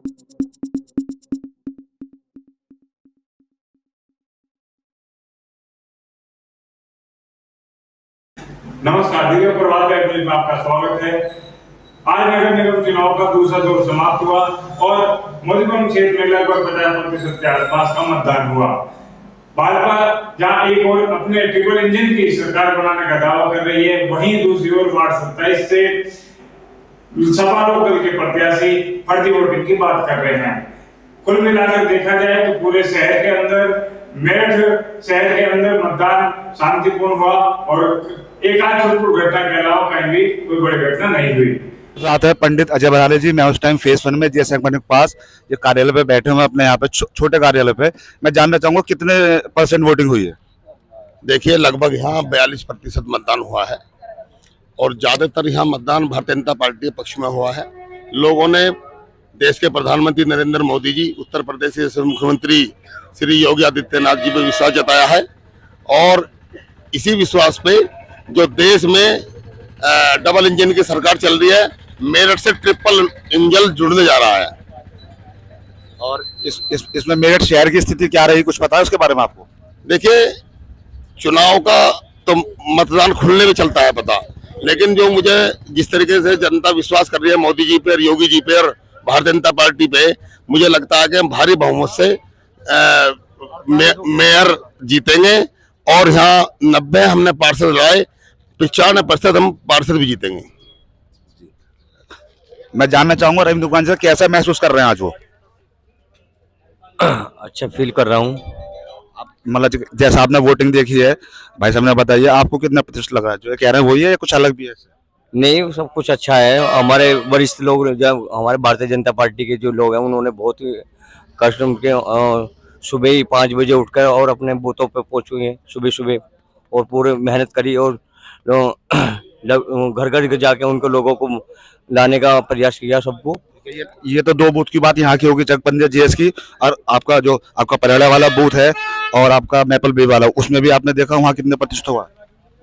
नमस्कार, दिव्य प्रभात में आपका स्वागत है। आज नगर निगम चुनाव का दूसरा दौर समाप्त हुआ और मधुबन क्षेत्र में लगभग 50% के आसपास का मतदान हुआ। भाजपा जहां एक ओर अपने ट्रिपल इंजन की सरकार बनाने का दावा कर रही है, वहीं दूसरी ओर वार्ड 27 से सपा लोक दल के प्रत्याशी फर्जी वोटिंग की बात कर रहे हैं। कुल मिलाकर देखा जाए तो पूरे शहर के अंदर, मेरठ शहर के अंदर मतदान शांतिपूर्ण हुआ और एक आध छोटी घटना के अलावा कहीं भी कोई बड़ी घटना नहीं हुई। साथ है पंडित अजय बराले जी। मैं उस टाइम फेज 1 में जीएस बैंक के पास ये कार्यालय पे बैठे हुए अपने यहाँ पे छोटे कार्यालय पे। मैं जानना चाहूंगा कितने % वोटिंग हुई है? देखिए, लगभग यहाँ 42% मतदान हुआ है और ज्यादातर यहाँ मतदान भारतीय जनता पार्टी के पक्ष में हुआ है। लोगों ने देश के प्रधानमंत्री नरेंद्र मोदी जी, उत्तर प्रदेश के मुख्यमंत्री श्री योगी आदित्यनाथ जी पे विश्वास जताया है और इसी विश्वास पे जो देश में डबल इंजन की सरकार चल रही है, मेरठ से ट्रिपल इंजन जुड़ने जा रहा है। और इसमें मेरठ शहर की स्थिति क्या रही, कुछ पता है उसके बारे में आपको? देखिए, चुनाव का तो मतदान खुलने में चलता है पता, लेकिन जो मुझे जिस तरीके से जनता विश्वास कर रही है मोदी जी पे और योगी जी पे और भारतीय जनता पार्टी पे, मुझे लगता है कि हम भारी बहुमत से मेयर जीतेंगे और यहाँ 90 हमने पार्षद लाए, 95% हम पार्षद भी जीतेंगे। मैं जानना चाहूंगा रहीम दुकान से कैसा महसूस कर रहे हैं आज वो? अच्छा फील कर रहा हूँ। मतलब जैसा आपने वोटिंग देखी है, भाई साहब ने बताइए आपको कितना प्रतिशत लगा है? जो कह रहे हैं वही है या कुछ अलग भी है? नहीं, सब कुछ अच्छा है। हमारे वरिष्ठ लोग, जब हमारे भारतीय जनता पार्टी के जो लोग हैं, उन्होंने बहुत ही कष्ट के सुबह ही 5 बजे उठकर और अपने बूथों पे पहुंचे हैं सुबह और पूरे मेहनत करी और घर घर जाके उनको लोगों को लाने का प्रयास किया सबको। ये तो 2 बूथ की बात यहाँ की होगी, चकपंजा जीएस की, और आपका परेड़ा वाला बूथ है और आपका मैपल बी वाला, उसमें भी आपने देखा वहाँ कितने प्रतिशत हुआ?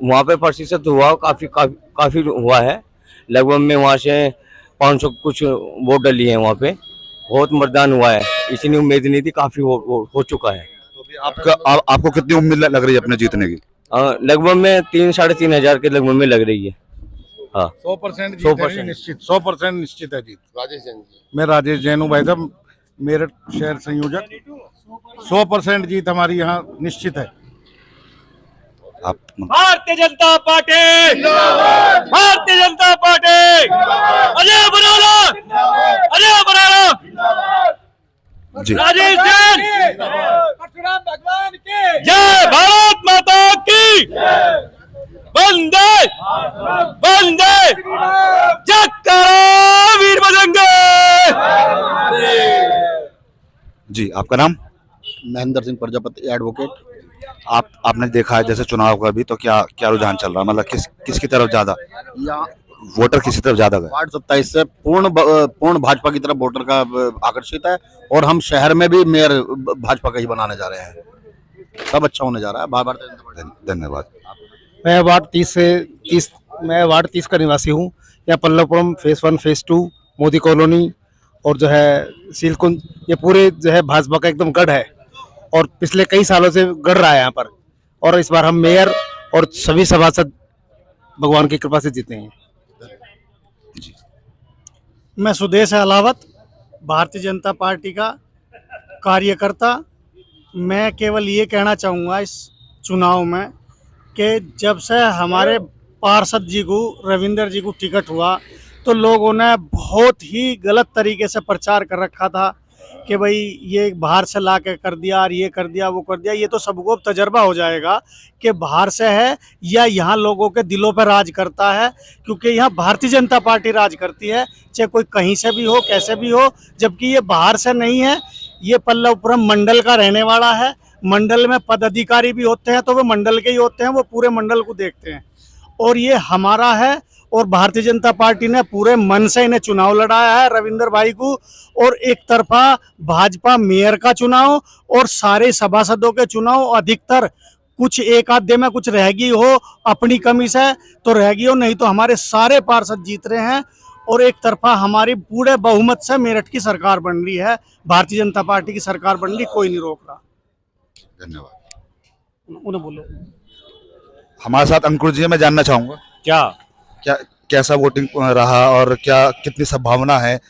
वहाँ पे प्रतिशत हुआ काफी हुआ है। लगभग में वहाँ से 500 कुछ वोट डली है। वहाँ पे बहुत मतदान हुआ है, इसीलिए उम्मीद नहीं थी, काफी हो चुका है। तो भी आपको कितनी उम्मीद लग रही है अपने जीतने की? लगभग में 3-3.5 हजार के लगभग में लग रही है। हाँ, 100% निश्चित, 100% निश्चित है जीत। राजेश जैन जी। मैं राजेश जैन हूँ भाई साहब, मेरठ शहर संयोजक। 100% जीत हमारी यहाँ निश्चित है। भारतीय जनता पार्टी, भारतीय जनता पार्टी, अजय बराला, अजय बराला जी। राजेश जैन, भगवान की जय, भारत माता की वंदे वंदे, जयकारा वीर बजरंगी। जी, आपका नाम? महेंद्र सिंह प्रजापति, एडवोकेट। आपने देखा है जैसे चुनाव का भी, तो क्या रुझान चल रहा है? मतलब किसकी तरफ ज्यादा यहाँ वोटर किसी तरफ ज्यादा है? वार्ड 27 से पूर्ण भाजपा की तरफ वोटर का आकर्षित है और हम शहर में भी मेयर भाजपा का ही बनाने जा रहे हैं। सब अच्छा होने जा रहा है। भारतीय जनता पार्टी। धन्यवाद। मैं वार्ड 30 का निवासी हूँ। यहाँ Pallavpuram phase 1, phase 2, Modi colony और जो है सीलकुंज, ये पूरे जो है भाजपा का एकदम गढ़ है और पिछले कई सालों से गढ़ रहा है यहाँ पर। और इस बार हम मेयर और सभी सभासद भगवान की कृपा से जीते हैं। मैं सुदेश अलावत, भारतीय जनता पार्टी का कार्यकर्ता। मैं केवल ये कहना चाहूँगा इस चुनाव में कि जब से हमारे पार्षद जी को, रविंदर जी को टिकट हुआ, तो लोगों ने बहुत ही गलत तरीके से प्रचार कर रखा था कि भाई ये बाहर से ला के कर दिया और ये कर दिया वो कर दिया। ये तो सबको तजर्बा हो जाएगा कि बाहर से है या यहाँ लोगों के दिलों पर राज करता है, क्योंकि यहाँ भारतीय जनता पार्टी राज करती है, चाहे कोई कहीं से भी हो, कैसे भी हो। जबकि ये बाहर से नहीं है, ये पल्लवपुरम मंडल का रहने वाला है। मंडल में पदाधिकारी भी होते हैं तो वो मंडल के ही होते हैं, वो पूरे मंडल को देखते हैं। और ये हमारा है और भारतीय जनता पार्टी ने पूरे मन से इन्हें चुनाव लड़ाया है, रविंदर भाई को। और एक तरफा भाजपा मेयर का चुनाव और सारे सभासदों के चुनाव, अधिकतर कुछ एक आधे में कुछ रह गई हो अपनी कमी से तो रह गई हो, नहीं तो हमारे सारे पार्षद जीत रहे हैं। और एक तरफा हमारी पूरे बहुमत से मेरठ की सरकार बन रही है, भारतीय जनता पार्टी की सरकार बन रही, कोई नहीं रोक रहा। धन्यवाद। उन्हें बोलो। हमारे साथ अंकुर जी है, मैं जानना चाहूंगा क्या क्या कैसा वोटिंग रहा और क्या कितनी संभावना है,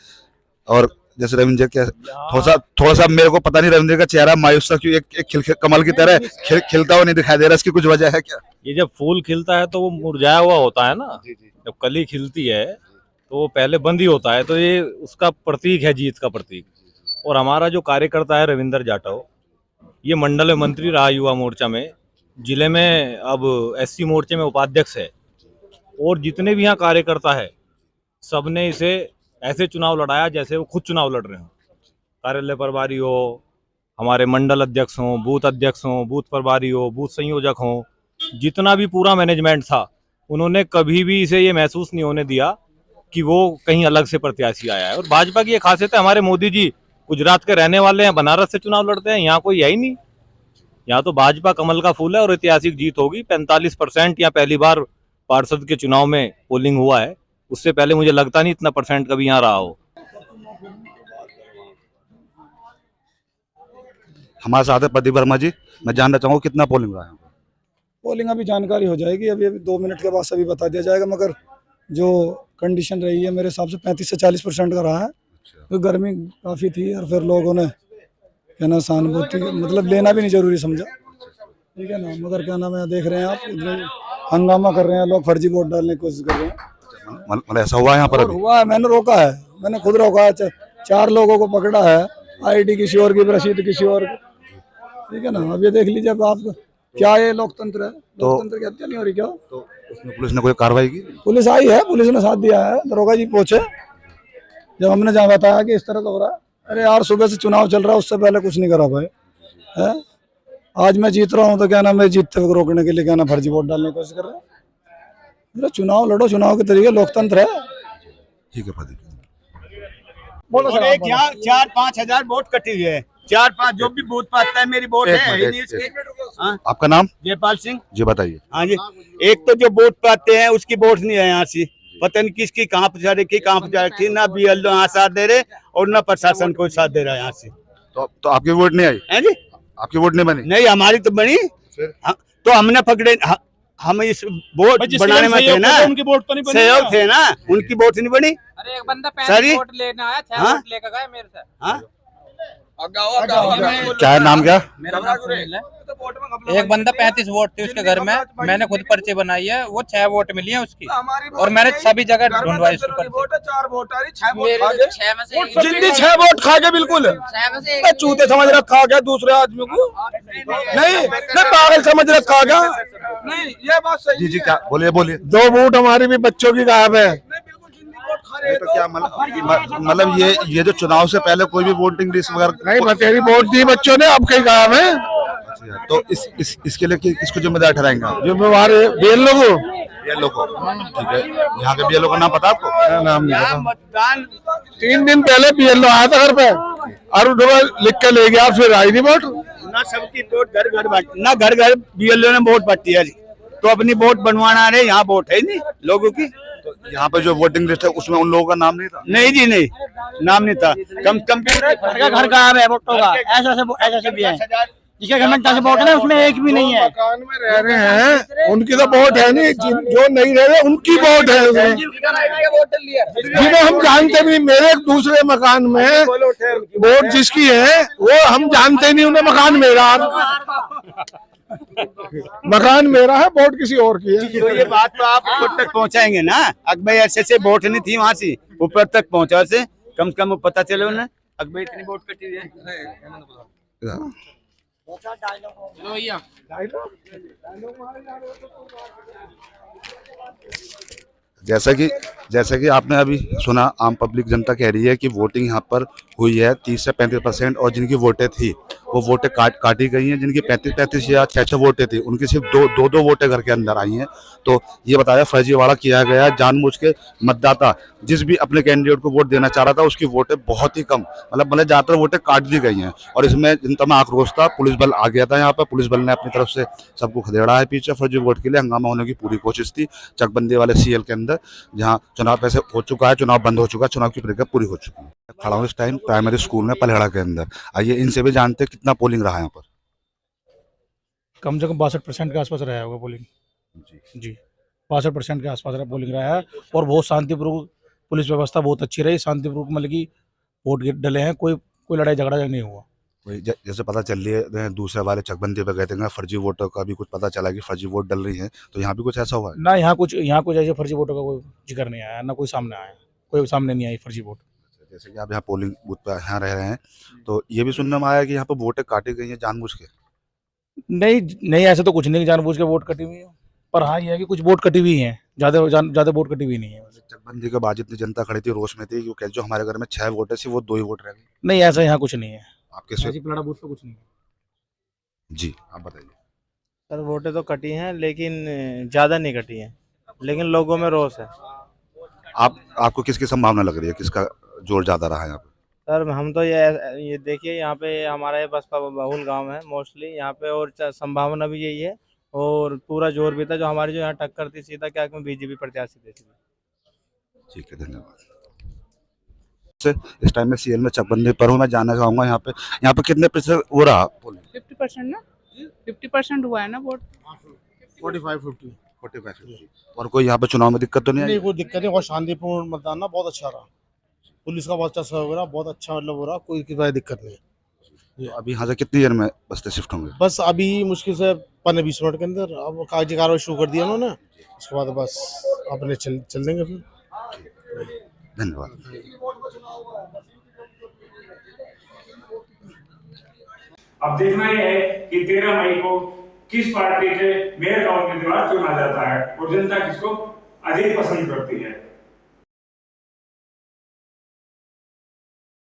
और जैसे रविंद्र क्या थोड़ा सा मेरे को पता नहीं, रविंद्र का चेहरा मायूस सा क्यों, एक कमल की तरह खिलता हुआ नहीं दिखाई दे रहा, इसकी कुछ वजह है क्या? ये जब फूल खिलता है तो वो मुरझाया हुआ होता है ना, जब कली खिलती है तो वो पहले बंद ही होता है, तो ये उसका प्रतीक है, जीत का प्रतीक। और हमारा जो कार्यकर्ता है रविंद्र जाटव, ये मंडल में मंत्री रहा युवा मोर्चा में, जिले में अब एससी मोर्चे में उपाध्यक्ष है, और जितने भी यहाँ कार्यकर्ता है सबने इसे ऐसे चुनाव लड़ाया जैसे वो खुद चुनाव लड़ रहे हो। कार्यालय प्रभारी हो, हमारे मंडल अध्यक्ष हो, बूथ अध्यक्ष हो, बूथ प्रभारी हो, बूथ संयोजक हो, जितना भी पूरा मैनेजमेंट था, उन्होंने कभी भी इसे ये महसूस नहीं होने दिया कि वो कहीं अलग से प्रत्याशी आया है। और भाजपा की ये खासियत है, हमारे मोदी जी गुजरात के रहने वाले हैं, बनारस से चुनाव लड़ते हैं, यहाँ कोई है ही नहीं। यहाँ तो भाजपा कमल का फूल है और ऐतिहासिक जीत होगी। 45% यहाँ पहली बार पार्षद के चुनाव में पोलिंग हुआ है, उससे पहले मुझे लगता नहीं इतना परसेंट कभी यहाँ रहा हो। हमारे साथ है प्रदीप वर्मा जी, मैं जानना चाहूंगा कितना पोलिंग रहा है? पोलिंग अभी जानकारी हो जाएगी, अभी 2 मिनट के बाद सभी बता दिया जाएगा, मगर जो कंडीशन रही है मेरे हिसाब से 35 से 40% का रहा है। तो गर्मी काफ़ी थी और फिर लोगों ने क्या ना सहानुभूति मतलब लेना भी नहीं जरूरी समझा, ठीक है ना, मगर क्या नाम है, देख रहे हैं आप इतने हंगामा कर रहे हैं लोग, फर्जी वोट डालने की कोशिश कर रहे हैं। मतलब ऐसा हुआ है यहाँ पर? अभी हुआ है, मैंने रोका है, मैंने खुद रोका है, 4 लोगों को पकड़ा है, आईडी किसी और की, रसीद किसी और की, ठीक है ना। अब ये देख लीजिए अब आप, क्या ये लोकतंत्र है? लोकतंत्र की हत्या नहीं हो रही क्या? तो उसमें पुलिस ने कोई कार्रवाई की? पुलिस आई है, पुलिस ने साथ दिया है, दरोगा जी पहुंचे, जब हमने जहाँ बताया कि इस तरह तो हो रहा है, अरे यार सुबह से चुनाव चल रहा है, उससे पहले कुछ नहीं करा पाए है। आज मैं जीत रहा हूँ तो क्या नाम है, जीतते हुए रोकने के लिए क्या ना फर्जी वोट डालने की कोशिश कर रहे हैं। चुनाव लड़ो, चुनाव के तरीके, लोकतंत्र है। ठीक है प्रदीप। और एक यहाँ 4-5 हजार वोट कटी हुई है, 4-5 जो भी बूथ पाता है मेरी वोट है। हाँ? आपका नाम? जयपाल सिंह जी बताइए। हाँ जी, एक तो जो वोट पाते हैं उसकी वोट नहीं है यहाँ से, पता नहीं किसकी कहाँ पहुँचा रही, कहाँ पहुँचा रही, ना BLO यहाँ साथ दे रहे और ना प्रशासन कोई साथ दे रहा है यहाँ से। तो आपकी वोट नहीं आई है जी? आपकी वोट नहीं बनी? नहीं, हमारी तो बनी, तो हमने पकड़े, हम इस वोट बनाने में थे ना, उनकी वोट तो नहीं बनी, सहयोग थे ना, उनकी वोट नहीं बनी। अरे एक बंदा 35 वोट लेना आया, 6 वोट लेकर गए मेरे से। हाँ? क्या है नाम? क्या मेरा नाम सुनील है। एक बंदा 35 वोट थे उसके घर में, मैंने खुद पर्ची बनाई है, वो 6 वोट मिली है उसकी, और मैंने सभी जगह ढूंढवाई उसकी पर्ची। 4 वोट आ रही, 6 जिंदी 6 वोट खा के बिल्कुल चूते समझ रखा गया दूसरे आदमी को, नहीं पागल समझ रखा गया। नहीं, ये बात सही जी जी, क्या बोलिए बोलिए। 2 वोट हमारी भी बच्चों की गायब है। तो क्या मतलब ये जो चुनाव से पहले कोई भी वोटिंग लिस्ट वगैरह नहीं, बतेरी वोट दी बच्चों ने, अब कहीं गायब है। तो इसके लिए किसको जिम्मेदार ठहराएंगे? जिम्मेवार BLO को। BLO को, ठीक है। यहाँ के BLO का नाम पता आपको? नाम नहीं पता। मतदान 3 दिन पहले BLO आया था घर पे और उन्होंने लिख के ले गया, फिर आई नहीं वोट। ना सबकी वोट घर घर बांटी, ना घर घर BLO ने वोट बांटी है, तो अपनी वोट बनवाना रहे, यहाँ वोट है नहीं लोगों की। तो यहाँ पे जो वोटिंग लिस्ट है उसमें उन लोगों का नाम नहीं था? नहीं जी, नहीं, नाम नहीं था। कंप्यूटर घर का है वोटों का, ऐसा भी है, जिसके घर में 10 वोट है उसमें एक भी नहीं है। मकान में रह रहे हैं, उनकी तो वोट है नहीं, जो नहीं रह रहे उनकी वोट है उसमें, जिन्हें हम जानते भी नहीं। मेरे दूसरे मकान में वोट जिसकी है वो हम जानते नहीं, उन्हें मकान मेरा मकान मेरा है, वोट किसी और की है। तो ये बात तो आप ऊपर तक पहुंचाएंगे ना, अकबर ऐसे वोट नहीं थी वहाँ से ऊपर तक पहुंचा, से कम से कम पता चले उन्हें अकबर इतनी वोट कटी हुई है। जैसा कि आपने अभी सुना, आम पब्लिक जनता कह रही है कि वोटिंग यहाँ पर हुई है 30 से 35%, और जिनकी वोटें थी वो वोटें काटी गई हैं। जिनकी 35-35 या 6-6 वोटें थी, उनकी सिर्फ दो वोटें घर के अंदर आई हैं। तो ये बताया फर्जीवाड़ा किया गया जानबूझ के। मतदाता जिस भी अपने कैंडिडेट को वोट देना चाह रहा था, उसकी वोटें बहुत ही कम, मतलब ज़्यादातर वोटें काट दी गई हैं। और इसमें जनता में आक्रोश था, पुलिस बल आ गया था यहाँ पर। पुलिस बल ने अपनी तरफ से सबको खदेड़ा है पीछे। फर्जी वोट के लिए हंगामा होने की पूरी कोशिश थी चकबंदी वाले सीएल के अंदर, जहाँ चुनाव पैसे हो चुका है, चुनाव बंद हो चुका है, चुनाव की प्रक्रिया पूरी हो चुकी है। खड़ा हूँ इस टाइम प्राइमरी स्कूल में पलहेड़ा के अंदर। आइए इनसे भी जानते हैं कितना पोलिंग रहा है यहाँ पर। कम से कम 62% के आसपास रहा होगा पोलिंग जी 62% के आसपास पोलिंग रहा है। और बहुत शांतिपूर्वक, पुलिस व्यवस्था बहुत अच्छी रही, शांतिपूर्वक, मतलब कि वोट डले हैं, कोई लड़ाई झगड़ा नहीं हुआ। जैसे पता चल रही है दूसरे वाले चकबंदी पे गए थे, फर्जी वोटों का भी कुछ पता चला कि फर्जी वोट डल रही है, तो यहाँ भी कुछ ऐसा हुआ है? ना, यहाँ कुछ ऐसे फर्जी वोटों का कोई जिक्र नहीं आया, ना कोई सामने आया, कोई सामने नहीं आई फर्जी वोट। जैसे कि आप यहाँ पोलिंग बूथ पर यहाँ रह रहे हैं, तो ये भी सुनने में आया कि यहाँ पर वोटें काटी गई हैं जानबूझ के। नहीं, ऐसे तो कुछ नहीं जानबूझ के वोट कटी हुई है, पर हाँ ये है कि कुछ वोट कटी हुई हैं, ज्यादा वोट कटी हुई नहीं है। चकबंदी के बाद जितनी जनता खड़ी थी, रोष में थी, क्योंकि जो हमारे घर में 6 वोट है, वो 2 ही वोट रह गए। नहीं, ऐसा यहाँ कुछ नहीं है, आपके पलड़ा बूथ पे कुछ नहीं है। जी आप बताइए। सर वोटें तो कटी हैं, लेकिन ज़्यादा नहीं कटी हैं, लेकिन लोगों में रोष है। आपको किसकी संभावना लग रही है, किसका जोर ज्यादा रहा है यहाँ पे? सर हम तो ये देखिए, यहाँ पे हमारा ये बसपा बहुल गांव है मोस्टली यहाँ पे, और संभावना भी यही है, और पूरा जोर भी था। जो हमारी जो यहाँ टक्कर थी सीधा क्या में बीजेपी प्रत्याशी थे। ठीक है, धन्यवाद। इस टाइम में सीएल में चकबंदी पर हूँ, मैं जानना चाहूंगा यहाँ पे कितने प्रतिशत हो रहा? 50% ना, 50% हुआ है ना वोट। 45-50। और कोई यहाँ पे चुनाव में दिक्कत तो नहीं आई? कोई दिक्कत नहीं, बहुत शांतिपूर्ण मतदान ना, बहुत अच्छा रहा, पुलिस का बहुत अच्छा सहयोग रहा, बहुत अच्छा मतलब हो रहा, कोई दिक्कत नहीं। तो अभी यहाँ से कितनी देर में बस्ते शिफ्ट होंगे? बस अभी मुश्किल से 15-20 मिनट के अंदर अब कागजी कार्रवाई शुरू कर दिया उन्होंने, उसके बाद बस अपने चल देंगे फिर। धन्यवाद। अब देखना यह है कि 13 मई को किस पार्टी के मेयर काउंसिल के द्वारा चुना जाता है और जनता किसको अधिक पसंद करती है।